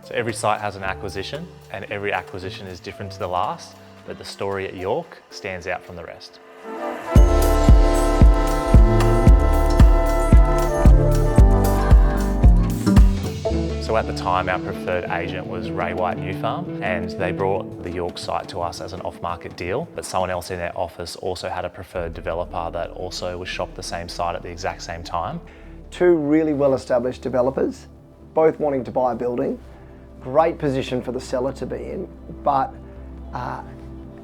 So every site has an acquisition, and every acquisition is different to the last, but the story at York stands out from the rest. So at the time, our preferred agent was GRAYA New Farm, and they brought the York site to us as an off-market deal, but someone else in their office also had a preferred developer that also was shopped the same site at the exact same time. Two really well-established developers, both wanting to buy a building. Great position for the seller to be in, but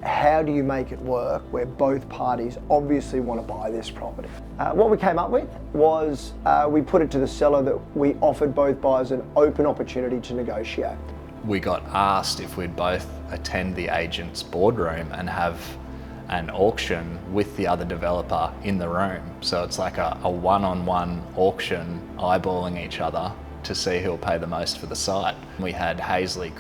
how do you make it work where both parties obviously want to buy this property? What we came up with was we put it to the seller that we offered both buyers an open opportunity to negotiate. We got asked if we'd both attend the agent's boardroom and have an auction with the other developer in the room. So it's like a one-on-one auction, eyeballing each other to see who'll pay the most for the site. We had Haesley,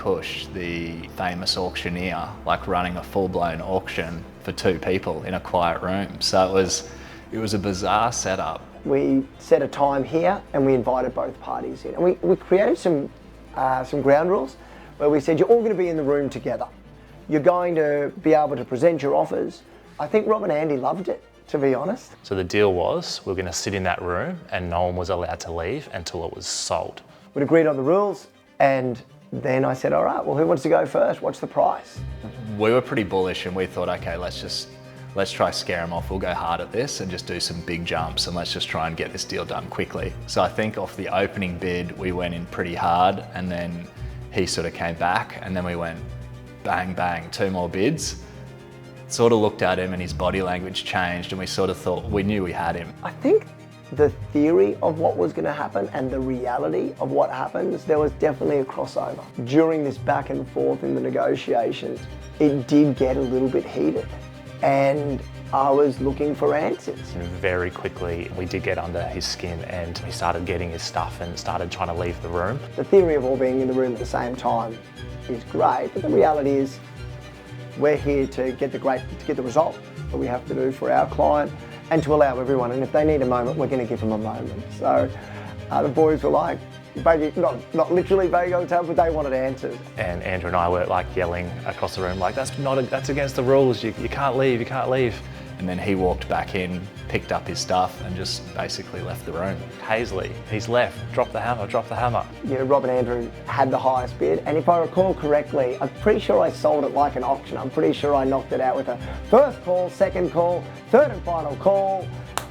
the famous auctioneer, like running a full-blown auction for two people in a quiet room. So it was a bizarre setup. We set a time here and we invited both parties in. And we created some ground rules where we said, you're all going to be in the room together. You're going to be able to present your offers. I think Rob and Andy loved it, to be honest. So the deal was, we were going to sit in that room and no one was allowed to leave until it was sold. We'd agreed on the rules, and then I said, all right, well, who wants to go first? What's the price? We were pretty bullish and we thought, okay, let's try scare them off. We'll go hard at this and just do some big jumps, and let's just try and get this deal done quickly. So I think off the opening bid, we went in pretty hard, and then he sort of came back, and then we went bang, bang, two more bids. Sort of looked at him and his body language changed, and we sort of thought, we knew we had him. I think the theory of what was going to happen and the reality of what happens, there was definitely a crossover. During this back and forth in the negotiations, it did get a little bit heated, and I was looking for answers. And very quickly, we did get under his skin, and he started getting his stuff and started trying to leave the room. The theory of all being in the room at the same time is great, but the reality is we're here to get the result that we have to do for our client and to allow everyone. And if they need a moment, we're going to give them a moment. So the boys were like, not literally banging on the table, but they wanted answers. And Andrew and I were like yelling across the room, like, that's against the rules. You can't leave. You can't leave. And then he walked back in, picked up his stuff, and just basically left the room. Haesley, he's left. Drop the hammer. Drop the hammer. You know, Rob and Andrew had the highest bid, and if I recall correctly, I'm pretty sure I sold it like an auction. I'm pretty sure I knocked it out with a first call, second call, third and final call,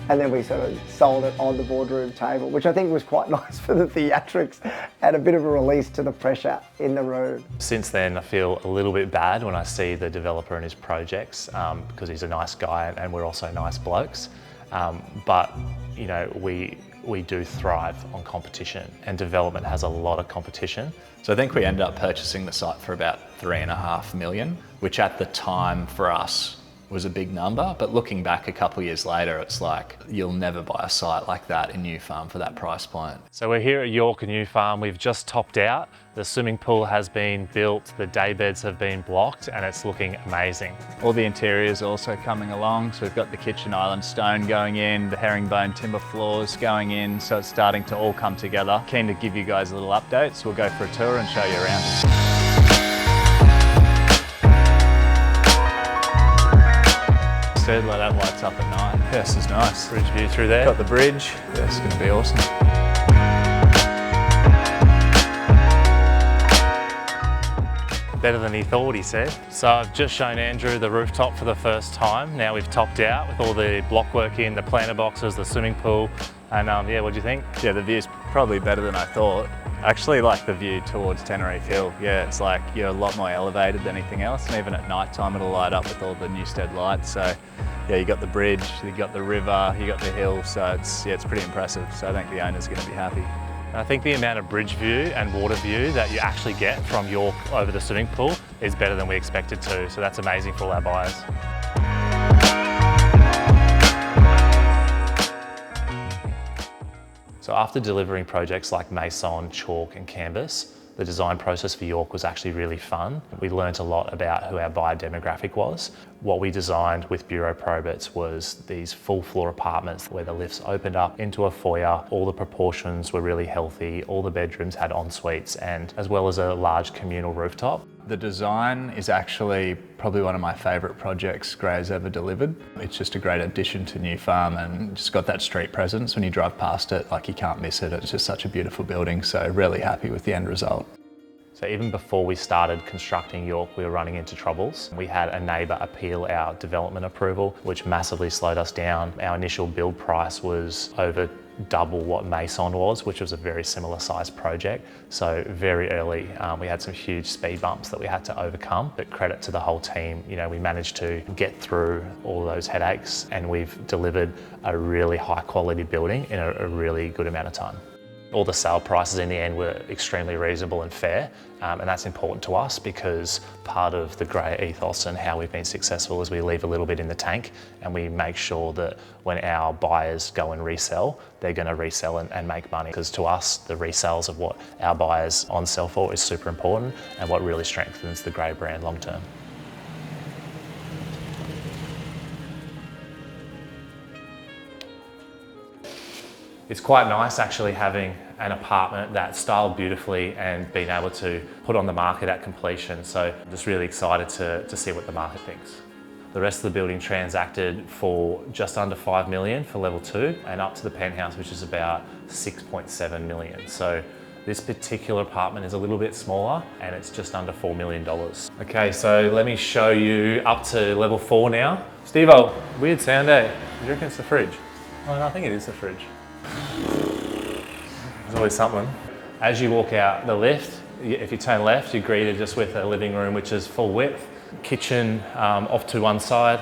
and then we sort of sold it on the boardroom table, which I think was quite nice for the theatrics and a bit of a release to the pressure in the room. Since then, I feel a little bit bad when I see the developer and his projects, because he's a nice guy and we're also nice blokes. But you know, we do thrive on competition, and development has a lot of competition. So I think we ended up purchasing the site for about $3.5 million, which at the time for us was a big number, but looking back a couple of years later, it's like, you'll never buy a site like that in New Farm for that price point. So we're here at York New Farm. We've just topped out. The swimming pool has been built, the day beds have been blocked, and it's looking amazing. All the interiors also coming along. So we've got the kitchen island stone going in, the herringbone timber floors going in, so it's starting to all come together. Keen to give you guys a little update, so we'll go for a tour and show you around. Like that lights up at night. Yeah, this is nice. Bridge view through there. Got the bridge. Yeah, it's going to be awesome. Better than he thought, he said. So I've just shown Andrew the rooftop for the first time. Now we've topped out with all the block work in, the planter boxes, the swimming pool. And yeah, what do you think? Yeah, the view's probably better than I thought. I actually like the view towards Tenerife Hill. Yeah, it's like you're a lot more elevated than anything else, and even at night time it'll light up with all the Newstead lights. So yeah, you got the bridge, you got the river, you got the hill, so it's pretty impressive. So I think the owner's going to be happy. I think the amount of bridge view and water view that you actually get from York over the swimming pool is better than we expected to, so that's amazing for all our buyers. So after delivering projects like Mason, Chalk and Canvas, The design process for York was actually really fun. We learnt a lot about who our buyer demographic was. What we designed with Bureau Probates was these full floor apartments where the lifts opened up into a foyer, all the proportions were really healthy, all the bedrooms had en suites, and as well as a large communal rooftop. The design is actually probably one of my favourite projects GRAYA's ever delivered. It's just a great addition to New Farm and just got that street presence. When you drive past it, like you can't miss it. It's just such a beautiful building, so really happy with the end result. So even before we started constructing York, we were running into troubles. We had a neighbour appeal our development approval, which massively slowed us down. Our initial build price was over double what Mason was, which was a very similar sized project. So very early, we had some huge speed bumps that we had to overcome, but credit to the whole team. You know, we managed to get through all those headaches and we've delivered a really high quality building in a really good amount of time. All the sale prices in the end were extremely reasonable and fair, and that's important to us because part of the GRAYA ethos and how we've been successful is we leave a little bit in the tank and we make sure that when our buyers go and resell, they're going to resell and make money. Because to us, the resales of what our buyers on sell for is super important and what really strengthens the GRAYA brand long term. It's quite nice actually having an apartment that's styled beautifully and being able to put on the market at completion. So I'm just really excited to see what the market thinks. The rest of the building transacted for just under 5 million for level 2 and up to the penthouse, which is about 6.7 million. So this particular apartment is a little bit smaller and it's just under $4 million. Okay, so let me show you up to level 4 now. Steve-O, weird sound, eh? Do you reckon it's the fridge? Oh, I think it is the fridge. There's always something. As you walk out the lift, if you turn left, you're greeted just with a living room which is full width, kitchen off to one side,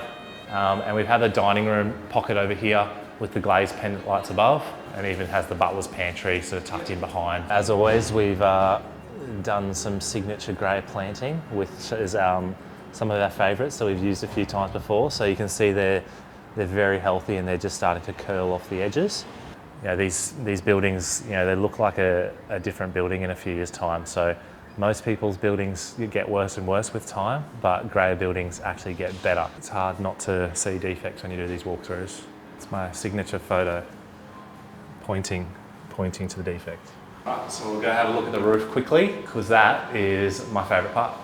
and we've had a dining room pocket over here with the glazed pendant lights above, and even has the butler's pantry sort of tucked in behind. As always, we've done some signature GRAYA planting, which is some of our favourites that we've used a few times before. So you can see they're very healthy and they're just starting to curl off the edges. You know, these buildings, you know, they look like a different building in a few years' time. So most people's buildings get worse and worse with time, but GRAYA buildings actually get better. It's hard not to see defects when you do these walkthroughs. It's my signature photo, pointing to the defect. Right, so we'll go have a look at the roof quickly, because that is my favourite part.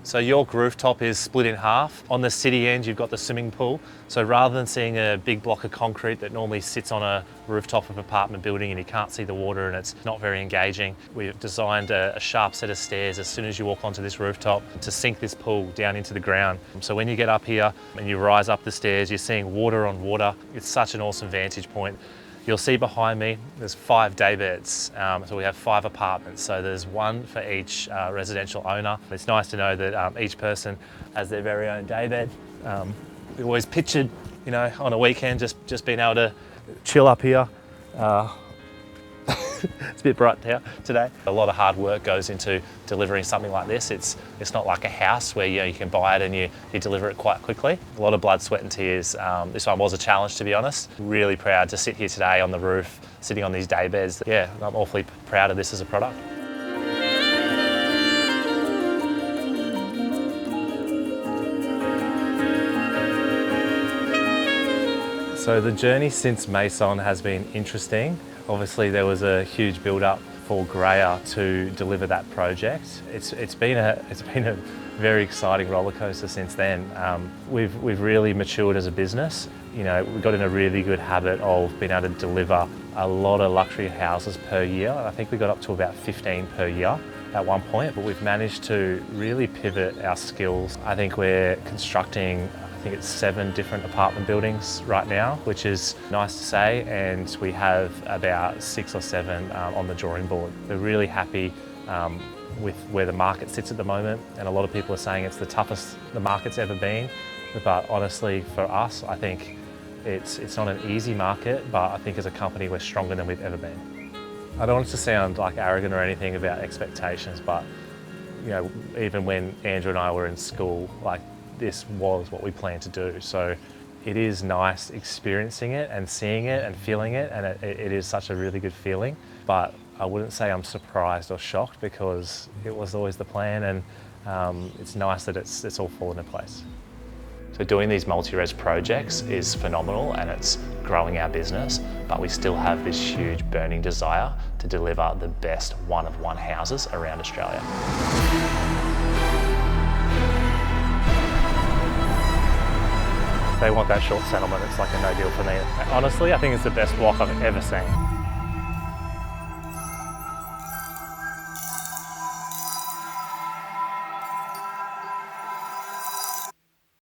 So York rooftop is split in half. On the city end, you've got the swimming pool. So rather than seeing a big block of concrete that normally sits on a rooftop of an apartment building and you can't see the water and it's not very engaging, we've designed a sharp set of stairs as soon as you walk onto this rooftop to sink this pool down into the ground. So when you get up here and you rise up the stairs, you're seeing water on water. It's such an awesome vantage point. You'll see behind me, there's 5 day beds. So we have 5 apartments. So there's one for each residential owner. It's nice to know that each person has their very own day bed. We always pictured, you know, on a weekend, just being able to chill up here. It's a bit bright here today. A lot of hard work goes into delivering something like this. It's not like a house where you can buy it and you deliver it quite quickly. A lot of blood, sweat and tears. This one was a challenge, to be honest. Really proud to sit here today on the roof, sitting on these day beds. Yeah, I'm awfully proud of this as a product. So the journey since Mason has been interesting. Obviously there was a huge build-up for GRAYA to deliver that project. It's been a very exciting roller coaster since then. We've really matured as a business. You know, we got in a really good habit of being able to deliver a lot of luxury houses per year. I think we got up to about 15 per year at one point, but we've managed to really pivot our skills. I think we're constructing, I think it's 7 different apartment buildings right now, which is nice to say, and we have about 6 or 7 on the drawing board. We're really happy with where the market sits at the moment, and a lot of people are saying it's the toughest the market's ever been, but honestly for us, I think it's not an easy market, but I think as a company we're stronger than we've ever been. I don't want it to sound like arrogant or anything about expectations, but you know, even when Andrew and I were in school, like, this was what we planned to do. So it is nice experiencing it and seeing it and feeling it, and it is such a really good feeling. But I wouldn't say I'm surprised or shocked because it was always the plan, and it's nice that it's all fallen in place. So doing these multi-res projects is phenomenal and it's growing our business, but we still have this huge burning desire to deliver the best one-of-one houses around Australia. They want that short settlement, it's like a no deal for me. Honestly, I think it's the best block I've ever seen.